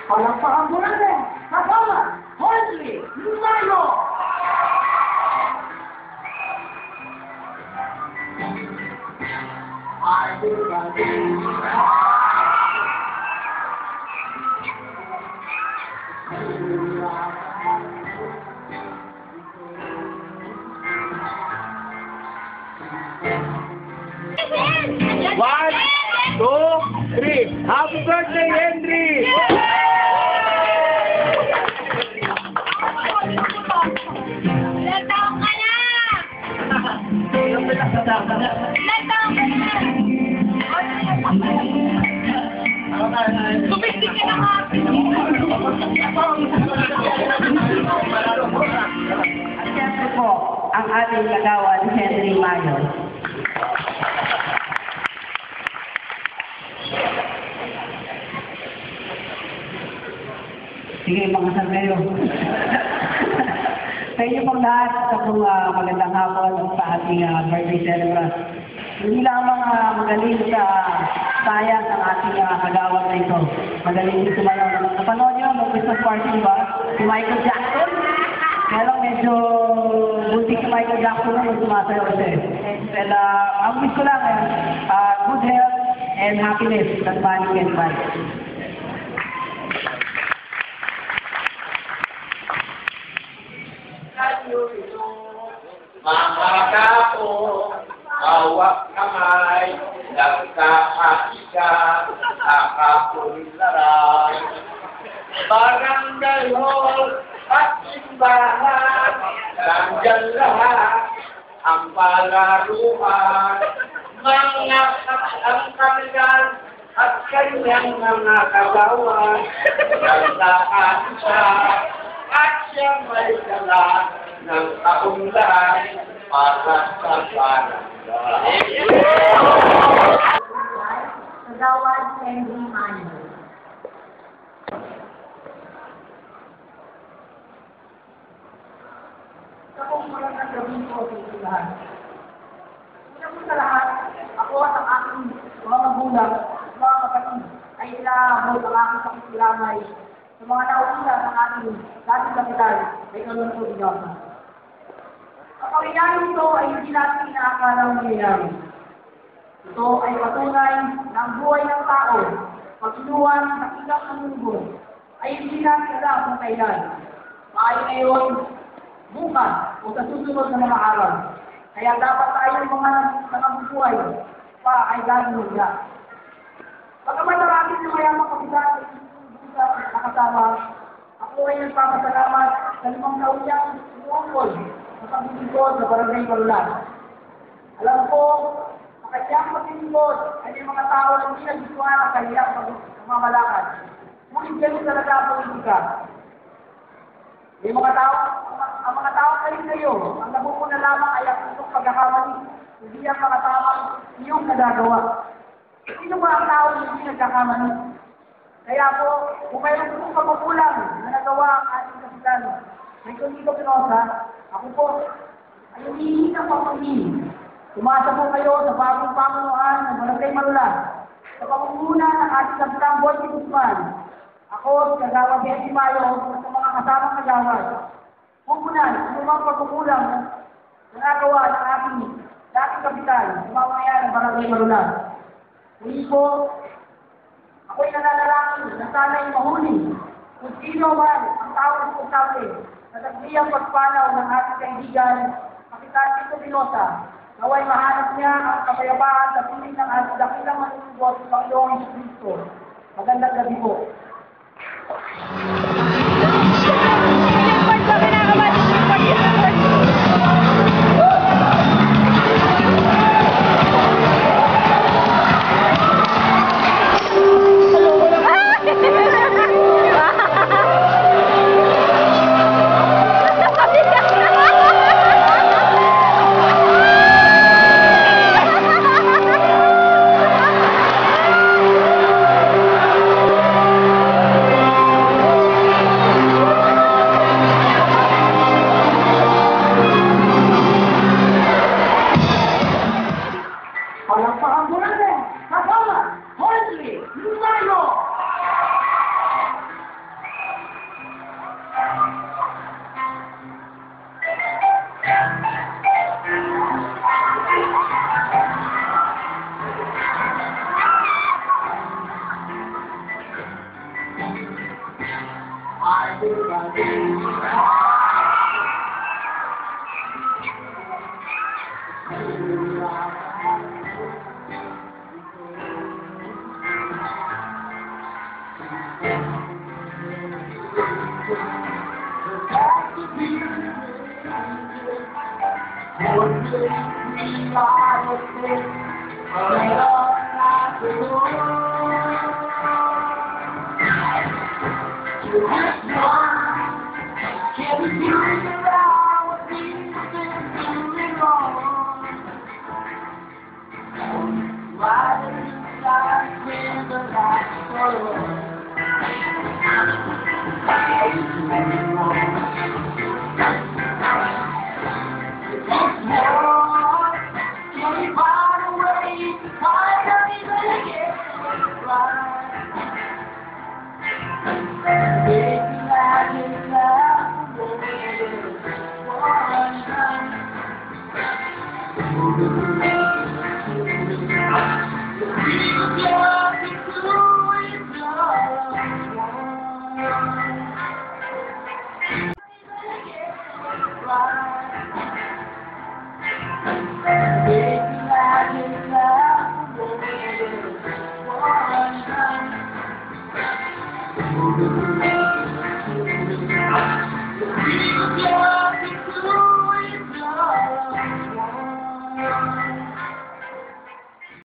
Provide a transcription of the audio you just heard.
Palakpakan mo natin, kasama, Henry Mayo! One, two, three. Happy birthday, Henry! Ilang taong ka na? Ilang taong ka na? Tumistik ka na nga! At siyempre po, ang ating kagawan, Henry Mayo. Sige, mga saan kayo. Sa inyo pong lahat, sa pong magandang hapon sa ating birthday celebration. Hindi lamang magaling sa science ang ating kagawan na ito. Magaling din sumayaw. Napanood nyo, may Christmas party ba? Si Michael Jackson. Kaya lang medyo buntik si Michael Jackson na yung sumasayaw siya. And ang wish ko lang, good health and happiness that money can buy. Mga kapo, hawak kamay, nagkakasika, nakapunlaran. Barangay hall at simbahan, nandyan lahat ang palaruan. Mga ang kanilan at kanyang mga kagawan, nagdaan siya at siya may dala ng kaunlaran para sa barangay. Kagawan Henry Mayo. Sa kong magandang gawin ko sa ito lahat. Una po sa lahat, ako at ang aking mga magulang, mga kapatid, ay ilaabot ang aking pakikilamay sa mga nauna ng ating dating kapital, ay Kalunto Binyasa. Ang pangyayari ito ay hindi natin inaakalang mangyayari. Ito ay patunay na ang buhay ng tao, pag-inuwan sa ilang ng mundo, ay hindi natin alam kung kailan. Maaari ngayon, bukas o sa susunod na mga araw. Kaya dapat tayong mga nangabubuhay pa ay gano'n nila. Pagkaman maraming na mayamang kapitan sa nakasama, ako ay nagpapasalamat sa 5 taon niyang umuungkol sa paglilingkod sa Barangay Malulan. Alam ko, sa kanyang paglilingkod ay may mga tao na hindi nagsusuhan ang kanyang pagmamalakad. Ngunit ganun talaga ang politika. May mga tao, ang mga tao kayo, ang nabupuna lamang ay ang itong pagkakamali, hindi ang mga tamang iyong nagagawa. Sino ba ang tao na hindi nagkakamali? Kaya po, kung mayroon po pagkukulang na nagawa ang ating kapitan, may Tito Pinosa, ako po ay humihingi ng pagpapili. Tumasa po kayo sa bagong pamunuan ng Barangay Malulan, sa pamumunan ng ating kapitan Boy Guzman. Ako, si Kagawa Henry Mayo, sa mga kasamang kagawad. Kumpunan, anumang pagkukulang na nagawa ng ating dating kapitan, mamamayan ng Barangay Malulan. Muli po, ako'y nananalangin na sana'y mahuli kung sino man ang tao responsable sa tagliyang pagpanaw ng ating kaibigan, Kapitan Tito Pinosa, naway mahanap niya ang kapayapaan sa piling ng ating dakilang manunubos sa Panginoong Kristo. Magandang gabi po. Can we figure out what we've been doing wrong? Why do you like when the lights go on? Can we find a way to finally make it right?